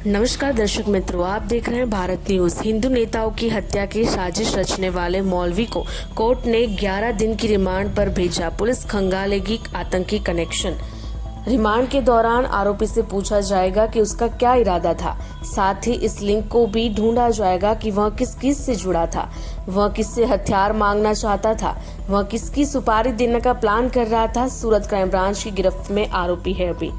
नमस्कार दर्शक मित्रों, आप देख रहे हैं भारत न्यूज। हिंदू नेताओं की हत्या की साजिश रचने वाले मौलवी को कोर्ट ने 11 दिन की रिमांड पर भेजा। पुलिस खंगालेगी आतंकी कनेक्शन। रिमांड के दौरान आरोपी से पूछा जाएगा कि उसका क्या इरादा था। साथ ही इस लिंक को भी ढूंढा जाएगा कि वह किस से जुड़ा था, वह किससे हथियार मांगना चाहता था, वह किसकी सुपारी देने का प्लान कर रहा था। सूरत क्राइम ब्रांच की गिरफ्त में आरोपी है। अभी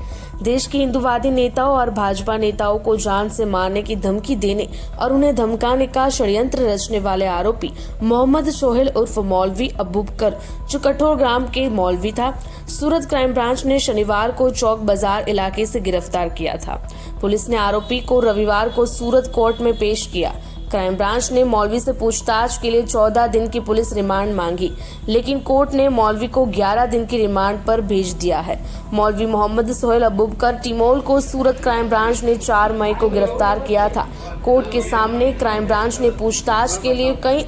देश के हिंदूवादी नेताओं और भाजपा नेताओं को जान से मारने की धमकी देने और उन्हें धमकाने का षड्यंत्र रचने वाले आरोपी मोहम्मद सोहेल उर्फ मौलवी अबूबकर, जो कठोर ग्राम के मौलवी था, सूरत क्राइम ब्रांच ने शनिवार को चौक बाजार इलाके से गिरफ्तार किया था। पुलिस ने आरोपी को रविवार को सूरत कोर्ट में पेश किया। क्राइम ब्रांच ने मौलवी से पूछताछ के लिए 14 दिन की पुलिस रिमांड मांगी, लेकिन कोर्ट ने मौलवी को 11 दिन की रिमांड पर भेज दिया है। मौलवी मोहम्मद सोहेल अबूबकर टिमोल को सूरत क्राइम ब्रांच ने 4 मई को गिरफ्तार किया था। कोर्ट के सामने क्राइम ब्रांच ने पूछताछ के लिए कई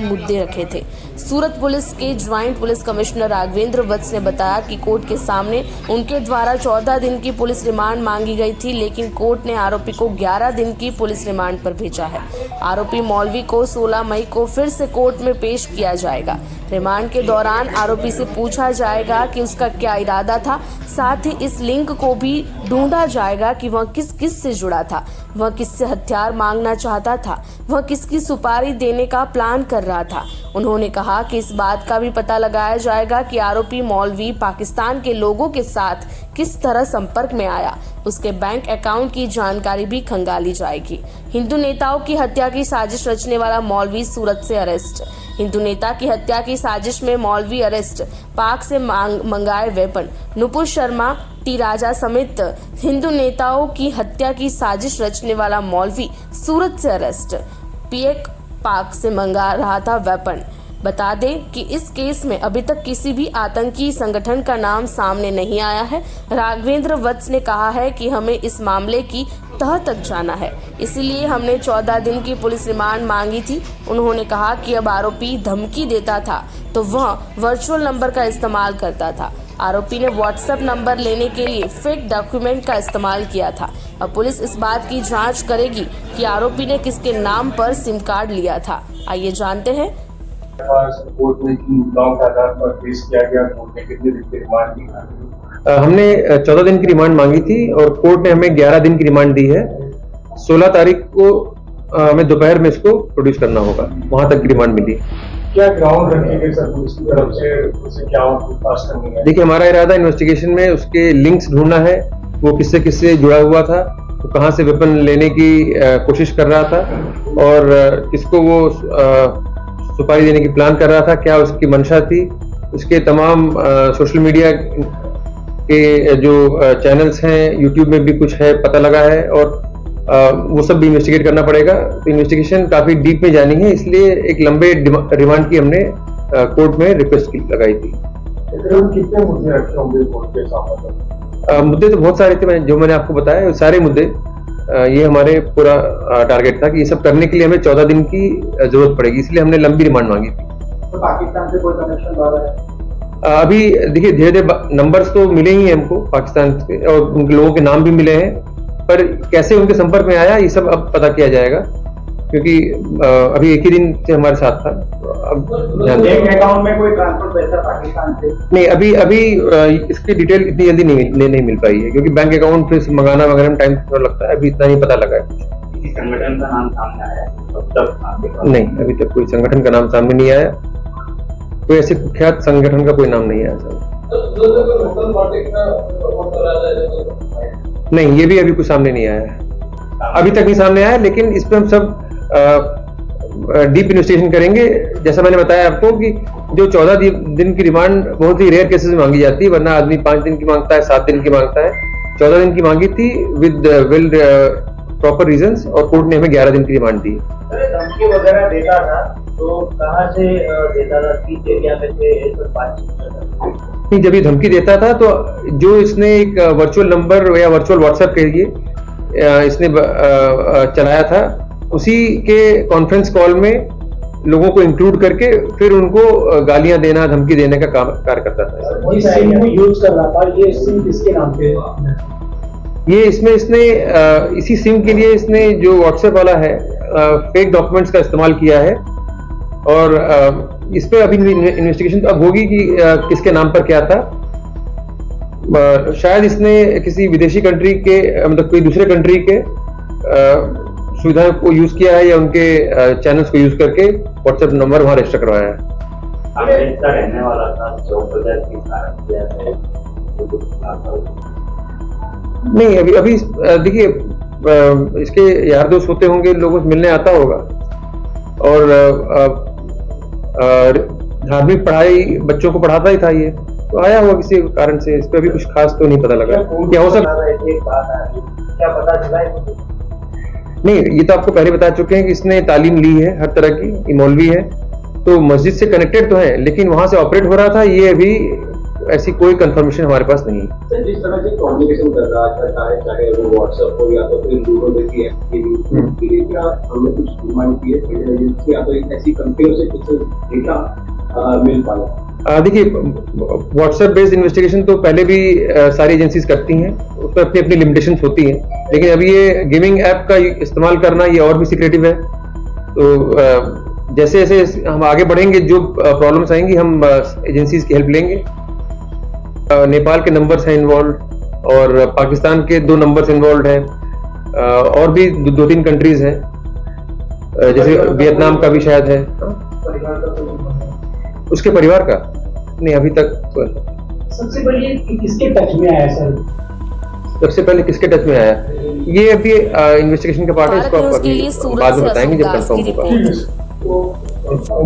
मुद्दे रखे थे। सूरत पुलिस के ज्वाइंट पुलिस कमिश्नर राघवेंद्र वत्स ने बताया कि कोर्ट के सामने उनके द्वारा 14 दिन की पुलिस रिमांड मांगी गई थी, लेकिन कोर्ट ने आरोपी को 11 दिन की पुलिस रिमांड पर भेजा है। आरोपी मौलवी को 16 मई को फिर से कोर्ट में पेश किया जाएगा। रिमांड के दौरान आरोपी से पूछा जाएगा कि उसका क्या इरादा था। साथ ही इस लिंक को भी ढूंढा जाएगा कि वह किस से जुड़ा था, वह किससे हथियार मांगना चाहता था, वह किसकी सुपारी देने का प्लान कर रहा था। उन्होंने कहा कि इस बात का भी पता लगाया जाएगा कि आरोपी मौलवी पाकिस्तान के लोगों के साथ किस तरह संपर्क में आया। उसके बैंक अकाउंट की जानकारी भी खंगाली जाएगी। हिंदू नेताओं की हत्या की साजिश रचने वाला मौलवी सूरत से अरेस्ट। हिंदू नेता की हत्या की साजिश में मौलवी अरेस्ट। पाक से मंगाए वेपन। नुपुर शर्मा, टी राजा समेत हिंदू नेताओं की हत्या की साजिश रचने वाला मौलवी सूरत से अरेस्ट। पीएक पाक से मंगा रहा था वेपन। बता दें कि इस केस में अभी तक किसी भी आतंकी संगठन का नाम सामने नहीं आया है। राघवेंद्र वत्स ने कहा है कि हमें इस मामले की तह तक जाना है, इसलिए हमने 14 दिन की पुलिस रिमांड मांगी थी। उन्होंने कहा कि अब आरोपी धमकी देता था तो वह वर्चुअल नंबर का इस्तेमाल करता था। आरोपी ने व्हाट्सएप नंबर लेने के लिए फेक डॉक्यूमेंट का इस्तेमाल किया था। अब पुलिस इस बात की जांच करेगी कि आरोपी ने किसके नाम पर सिम कार्ड लिया था। आइए जानते हैं। कोर्ट में मुद्दाओं के आधार पर पेश किया गया। कोर्ट ने कितने दिन की रिमांड दी? हमने 14 दिन की रिमांड मांगी थी और कोर्ट ने हमें 11 दिन की रिमांड दी है। 16 तारीख को हमें दोपहर में इसको प्रोड्यूस करना होगा। वहां तक की रिमांड मिली। क्या ग्राउंड रखे गए सर पुलिस की तरफ से? उसे क्या पूछताछ करनी है? देखिए, हमारा इरादा इन्वेस्टिगेशन में उसके लिंक्स ढूंढना है। वो किससे जुड़ा हुआ था, वो कहाँ से वेपन लेने की कोशिश कर रहा था और किसको वो सुपारी देने की प्लान कर रहा था, क्या उसकी मंशा थी। उसके तमाम सोशल मीडिया के जो चैनल्स हैं, यूट्यूब में भी कुछ है, पता लगा है और वो सब भी इन्वेस्टिगेट करना पड़ेगा। तो इन्वेस्टिगेशन काफी डीप में जानी है, इसलिए एक लंबे रिमांड की हमने कोर्ट में रिक्वेस्ट की लगाई थी। कितने मुद्दे रखे होंगे कोर्ट के सामने? मुद्दे तो बहुत सारे थे, जो मैंने आपको बताया सारे मुद्दे। ये हमारे पूरा टारगेट था कि ये सब करने के लिए हमें 14 दिन की जरूरत पड़ेगी, इसलिए हमने लंबी रिमांड मांगी थी। तो पाकिस्तान से कोई कनेक्शन आ रहा है? अभी देखिए, धीरे धीरे नंबर्स तो मिले ही हैं हमको पाकिस्तान से और उन लोगों के नाम भी मिले हैं, पर कैसे उनके संपर्क में आया ये सब अब पता किया जाएगा, क्योंकि अभी एक ही दिन से हमारे साथ था। अब बैंक अकाउंट में कोई ट्रांसफर पैसा पाकिस्तान से नहीं, अभी इसकी डिटेल इतनी जल्दी नहीं मिल पाई है, क्योंकि बैंक अकाउंट फिर मंगाना वगैरह में टाइम थोड़ा लगता है। अभी इतना नहीं पता लगा है। किसी संगठन का नाम सामने आया है? नहीं, अभी तक कोई संगठन का नाम सामने नहीं आया। कोई ऐसे कुख्यात संगठन का कोई नाम नहीं आया सर। नहीं, ये भी अभी कुछ सामने नहीं आया है। अभी तक नहीं सामने आया, लेकिन इस पर हम सब डीप इन्वेस्टिगेशन करेंगे। जैसा मैंने बताया आपको कि जो 14 दिन की रिमांड बहुत ही रेयर केसेस में मांगी जाती है, वरना आदमी 5 दिन की मांगता है, 7 दिन की मांगता है। 14 दिन की मांगी थी विद वेल प्रॉपर रीजंस और कोर्ट ने हमें 11 दिन की रिमांड दी। धमकी वगैरह देता था तो कहाँ से देता था? किस एरिया में से बातचीत? जब ये धमकी देता था तो जो इसने एक वर्चुअल नंबर या वर्चुअल व्हाट्सएप के लिए इसने चलाया था, उसी के कॉन्फ्रेंस कॉल में लोगों को इंक्लूड करके फिर उनको गालियां देना, धमकी देने का कार्य करता था। वही सिम यूज कर रहा था। ये सिम किसके नाम पे? ये इसमें इसने इसी सिम के लिए इसने जो व्हाट्सएप वाला है फेक डॉक्यूमेंट्स का इस्तेमाल किया है और इस पे अभी इन्वेस्टिगेशन तो अब होगी कि किसके नाम पर क्या था। शायद इसने किसी विदेशी कंट्री के मतलब कोई दूसरे कंट्री के सुविधाओं को यूज किया है या उनके चैनल्स को यूज करके व्हाट्सएप नंबर वहां रजिस्टर करवाया है। अमेरिका का रहने वाला था 14,000 की सारंगिया है। नहीं अभी देखिए इसके यार दोस्त होते होंगे, लोगों से मिलने आता होगा और धार्मिक पढ़ाई बच्चों को पढ़ाता ही था ये, तो आया हुआ किसी कारण से। इस पर अभी कुछ खास तो नहीं पता लगा क्या हो सकता। क्या पता चला है? नहीं ये तो आपको पहले बता चुके हैं कि इसने तालीम ली है हर तरह की, ये मौलवी है तो मस्जिद से कनेक्टेड तो है, लेकिन वहां से ऑपरेट हो रहा था ये अभी ऐसी कोई कंफर्मेशन हमारे पास नहीं है। सर जिस तरह से कम्युनिकेशन कर रहा था चाहे वो व्हाट्सएप हो या तो फिर दूसरों जैसी ऐप के लिए क्या हमने कुछ डिमांड की है या तो एक ऐसी कंपनियों से कुछ डेटा मिल पाया? देखिए व्हाट्सएप बेस्ड इन्वेस्टिगेशन तो पहले भी सारी एजेंसीज करती हैं, उसमें अपनी अपनी लिमिटेशंस होती हैं, लेकिन अभी ये गेमिंग ऐप का इस्तेमाल करना ये और भी सिक्रेटिव है। तो जैसे जैसे हम आगे बढ़ेंगे जो प्रॉब्लम्स आएंगी हम एजेंसीज की हेल्प लेंगे। नेपाल के नंबर्स हैं इन्वॉल्व और पाकिस्तान के 2 नंबर्स इन्वॉल्व हैं और भी 2-3 कंट्रीज हैं, जैसे वियतनाम का भी शायद है। उसके परिवार का नहीं अभी तक। सबसे पहले किसके टच में आया सर? सबसे पहले किसके टच में आया ये अभी इन्वेस्टिगेशन का पार्ट है, इसको भारत न्यूज़ आप के लिए अभी सूरत बाद में से बताएंगे जब असुदास की कंफर्म होगा। तो